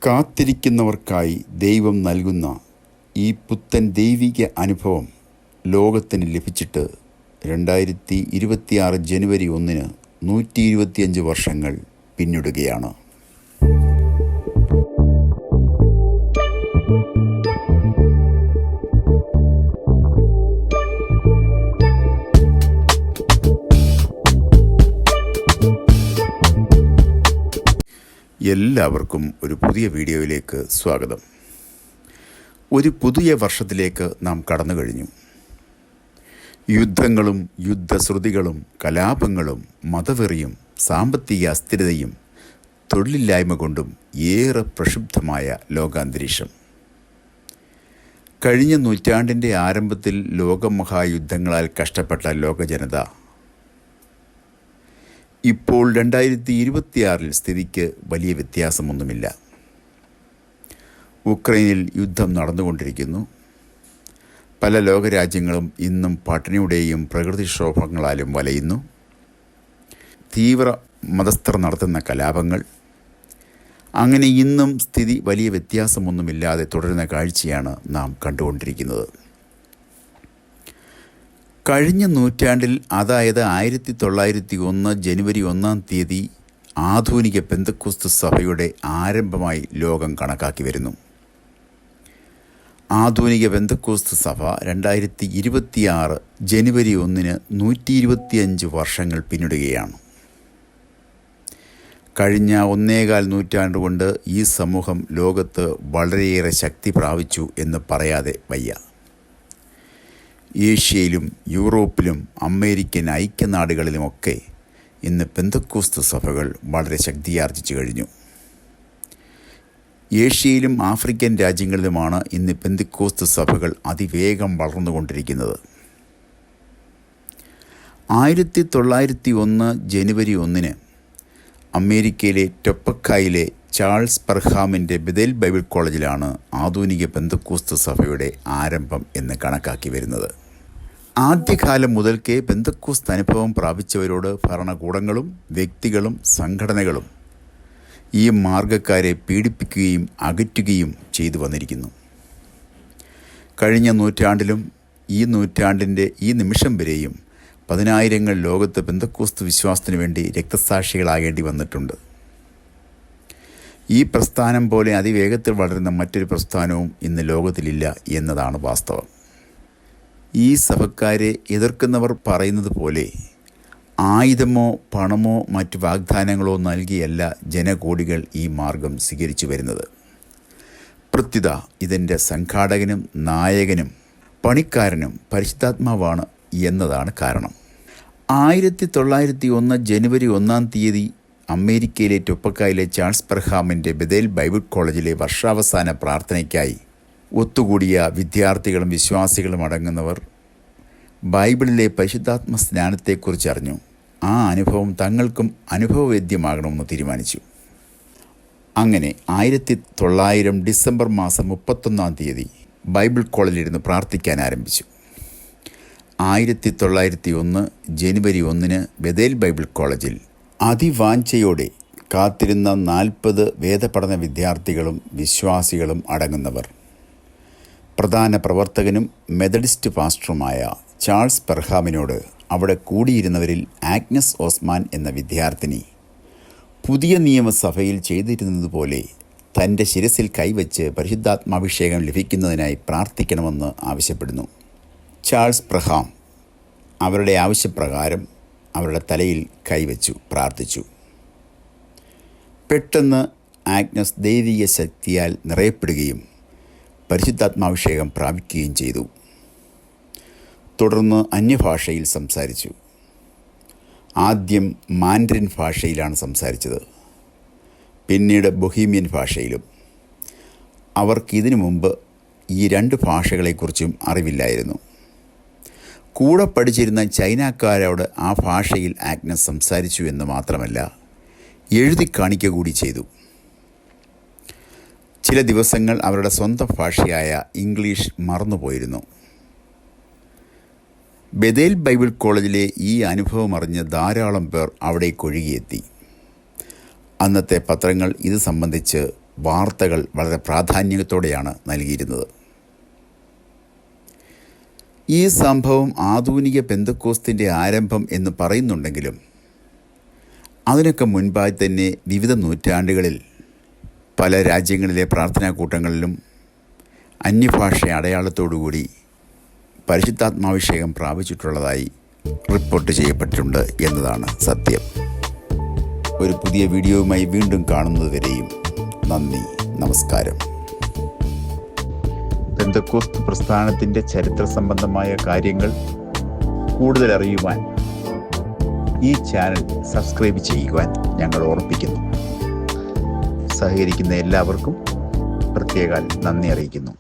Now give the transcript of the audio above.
കാത്തിരിക്കുന്നവർക്കായി ദൈവം നൽകുന്ന ഈ പുത്തൻ ദൈവിക അനുഭവം ലോകത്തിന് ലഭിച്ചിട്ട് 2026 ജനുവരി 1 125 വർഷങ്ങൾ പിന്നിടുകയാണ്. എല്ലാവർക്കും ഒരു പുതിയ വീഡിയോയിലേക്ക് സ്വാഗതം. ഒരു പുതിയ വർഷത്തിലേക്ക് നാം കടന്നു കഴിഞ്ഞു. യുദ്ധങ്ങളും യുദ്ധശ്രുതികളും കലാപങ്ങളും മതവെറിയും സാമ്പത്തിക അസ്ഥിരതയും തൊഴിലില്ലായ്മ കൊണ്ടും ഏറെ പ്രക്ഷുബ്ധമായ ലോകാന്തരീക്ഷം. കഴിഞ്ഞ നൂറ്റാണ്ടിൻ്റെ ആരംഭത്തിൽ ലോകമഹായുദ്ധങ്ങളാൽ കഷ്ടപ്പെട്ട ലോകജനത ഇപ്പോൾ 2026 സ്ഥിതിക്ക് വലിയ വ്യത്യാസമൊന്നുമില്ല. ഉക്രൈനിൽ യുദ്ധം നടന്നുകൊണ്ടിരിക്കുന്നു. പല ലോകരാജ്യങ്ങളും ഇന്നും പട്ടിണിയുടെയും പ്രകൃതിക്ഷോഭങ്ങളാലും വലയുന്നു. തീവ്ര മതസ്ഥർ നടത്തുന്ന കലാപങ്ങൾ, അങ്ങനെ ഇന്നും സ്ഥിതി വലിയ വ്യത്യാസമൊന്നുമില്ലാതെ തുടരുന്ന കാഴ്ചയാണ് നാം കണ്ടുകൊണ്ടിരിക്കുന്നത്. കഴിഞ്ഞ നൂറ്റാണ്ടിൽ, അതായത് 1901 ജനുവരി 1 ആധുനിക പെന്തക്കോസ്ത് സഭയുടെ ആരംഭമായി ലോകം കണക്കാക്കി വരുന്നു. ആധുനിക പെന്തക്കോസ്ത് സഭ 2026 ജനുവരി 1 125 വർഷങ്ങൾ പിന്നിടുകയാണ്. കഴിഞ്ഞ 1.25 നൂറ്റാണ്ട് കൊണ്ട് ഈ സമൂഹം ലോകത്ത് വളരെയേറെ ശക്തി പ്രാപിച്ചു എന്ന് പറയാതെ വയ്യ. ഏഷ്യയിലും യൂറോപ്പിലും അമേരിക്കൻ ഐക്യനാടുകളിലുമൊക്കെ ഇന്ന് പെന്തക്കോസ്ത് സഭകൾ വളരെ ശക്തിയാർജിച്ചു കഴിഞ്ഞു. ഏഷ്യയിലും ആഫ്രിക്കൻ രാജ്യങ്ങളിലുമാണ് ഇന്ന് പെന്തക്കോസ്ത് സഭകൾ അതിവേഗം വളർന്നുകൊണ്ടിരിക്കുന്നത്. 1901 ജനുവരി 1 അമേരിക്കയിലെ ടൊപ്പക്കായിലെ ചാൾസ് പെർഹാമിൻ്റെ ബെഥേൽ ബൈബിൾ കോളേജിലാണ് ആധുനിക പെന്തക്കോസ്ത് സഭയുടെ ആരംഭം എന്ന് കണക്കാക്കി വരുന്നത്. ആദ്യകാലം മുതൽക്കേ പെന്തക്കോസ്ത് അനുഭവം പ്രാപിച്ചവരോട് ഭരണകൂടങ്ങളും വ്യക്തികളും സംഘടനകളും ഈ മാർഗക്കാരെ പീഡിപ്പിക്കുകയും അകറ്റുകയും ചെയ്തു വന്നിരിക്കുന്നു. കഴിഞ്ഞ നൂറ്റാണ്ടിലും ഈ നൂറ്റാണ്ടിൻ്റെ ഈ നിമിഷം വരെയും പതിനായിരങ്ങൾ ലോകത്ത് പെന്തക്കോസ്ത് വിശ്വാസത്തിനു വേണ്ടി രക്തസാക്ഷികളാകേണ്ടി വന്നിട്ടുണ്ട്. ഈ പ്രസ്ഥാനം പോലെ അതിവേഗത്തിൽ വളരുന്ന മറ്റൊരു പ്രസ്ഥാനവും ഇന്ന് ലോകത്തിലില്ല എന്നതാണ് വാസ്തവം. ഈ സഭക്കാരെ എതിർക്കുന്നവർ പറയുന്നത് പോലെ ആയുധമോ പണമോ മറ്റു വാഗ്ദാനങ്ങളോ നൽകിയല്ല ജനകോടികൾ ഈ മാർഗം സ്വീകരിച്ചു വരുന്നത്. പ്രത്യുത ഇതിൻ്റെ സംഘാടകനും നായകനും പണിക്കാരനും പരിശുദ്ധാത്മാവാണ് എന്നതാണ് കാരണം. 1901 ജനുവരി 1 അമേരിക്കയിലെ ടൊപ്പക്കായിലെ ചാൾസ് പെർഹാമിൻ്റെ ബെഥേൽ ബൈബിൾ കോളേജിലെ വർഷാവസാന പ്രാർത്ഥനയ്ക്കായി ഒത്തുകൂടിയ വിദ്യാർത്ഥികളും വിശ്വാസികളും അടങ്ങുന്നവർ ബൈബിളിലെ പരിശുദ്ധാത്മ സ്നാനത്തെക്കുറിച്ച് അറിഞ്ഞു. ആ അനുഭവം തങ്ങൾക്കും അനുഭവവേദ്യമാകണമെന്ന് തീരുമാനിച്ചു. അങ്ങനെ 1900 ഡിസംബർ മാസം 31 ബൈബിൾ കോളേജിലിരുന്ന് പ്രാർത്ഥിക്കാൻ ആരംഭിച്ചു. 1901 ജനുവരി 1 ബെഥേൽ ബൈബിൾ കോളേജിൽ അതിവാഞ്ചയോടെ കാത്തിരുന്ന 40 വേദപഠന വിദ്യാർത്ഥികളും വിശ്വാസികളും അടങ്ങുന്നവർ പ്രധാന പ്രവർത്തകനും മെത്തഡിസ്റ്റ് പാസ്റ്ററുമായ ചാൾസ് പെർഹാമിനോട് അവിടെ കൂടിയിരുന്നവരിൽ ആഗ്നസ് ഓസ്മാൻ എന്ന വിദ്യാർത്ഥിനി പുതിയ നിയമസഭയിൽ ചെയ്തിരുന്നതുപോലെ തൻ്റെ ശിരസിൽ കൈവച്ച് പരിശുദ്ധാത്മാഭിഷേകം ലഭിക്കുന്നതിനായി പ്രാർത്ഥിക്കണമെന്ന് ആവശ്യപ്പെടുന്നു. ചാൾസ് പെർഹാം അവരുടെ ആവശ്യപ്രകാരം അവരുടെ തലയിൽ കൈവച്ചു പ്രാർത്ഥിച്ചു. പെട്ടെന്ന് ആഗ്നസ് ദൈവിക ശക്തിയാൽ നിറയപ്പെടുകയും പരിശുദ്ധാത്മാഭിഷേകം പ്രാപിക്കുകയും ചെയ്തു. തുടർന്ന് അന്യഭാഷയിൽ സംസാരിച്ചു. ആദ്യം മാൻഡറിൻ ഭാഷയിലാണ് സംസാരിച്ചത്, പിന്നീട് ബൊഹീമിയൻ ഭാഷയിലും. അവർക്ക് ഇതിനു മുമ്പ് ഈ 2 ഭാഷകളെക്കുറിച്ചും അറിവില്ലായിരുന്നു. കൂടെ പഠിച്ചിരുന്ന ചൈനക്കാരോട് ആ ഭാഷയിൽ ആഗ്നസ് സംസാരിച്ചു എന്ന് മാത്രമല്ല, എഴുതി കാണിക്കുക കൂടി ചെയ്തു. ചില ദിവസങ്ങൾ അവരുടെ സ്വന്തം ഭാഷയായ ഇംഗ്ലീഷ് മറന്നുപോയിരുന്നു. ബെഥേൽ ബൈബിൾ കോളേജിലെ ഈ അനുഭവം അറിഞ്ഞ് ധാരാളം പേർ അവിടേക്ക് ഒഴുകിയെത്തി. അന്നത്തെ പത്രങ്ങൾ ഇത് സംബന്ധിച്ച് വാർത്തകൾ വളരെ പ്രാധാന്യത്തോടെയാണ് നൽകിയിരുന്നത്. ഈ സംഭവം ആധുനിക പെന്തക്കോസ്തിൻ്റെ ആരംഭം എന്ന് പറയുന്നുണ്ടെങ്കിലും അതിനൊക്കെ മുൻപായി തന്നെ വിവിധ നൂറ്റാണ്ടുകളിൽ പല രാജ്യങ്ങളിലെ പ്രാർത്ഥനാ കൂട്ടങ്ങളിലും അന്യഭാഷ അടയാളത്തോടുകൂടി പരിശുദ്ധാത്മാഭിഷേകം പ്രാപിച്ചിട്ടുള്ളതായി റിപ്പോർട്ട് ചെയ്യപ്പെട്ടിട്ടുണ്ട് എന്നതാണ് സത്യം. ഒരു പുതിയ വീഡിയോയുമായി വീണ്ടും കാണുന്നതുവരെയും നന്ദി, നമസ്കാരം. പെന്തക്കോസ്ത് പ്രസ്ഥാനത്തിൻ്റെ ചരിത്ര സംബന്ധമായ കാര്യങ്ങൾ കൂടുതൽ അറിയുവാൻ ഈ ചാനൽ സബ്സ്ക്രൈബ് ചെയ്യുവാൻ ഞങ്ങൾ ഓർമ്മിപ്പിക്കുന്നു. സഹകരിക്കുന്ന എല്ലാവർക്കും പ്രത്യേകം നന്ദി അറിയിക്കുന്നു.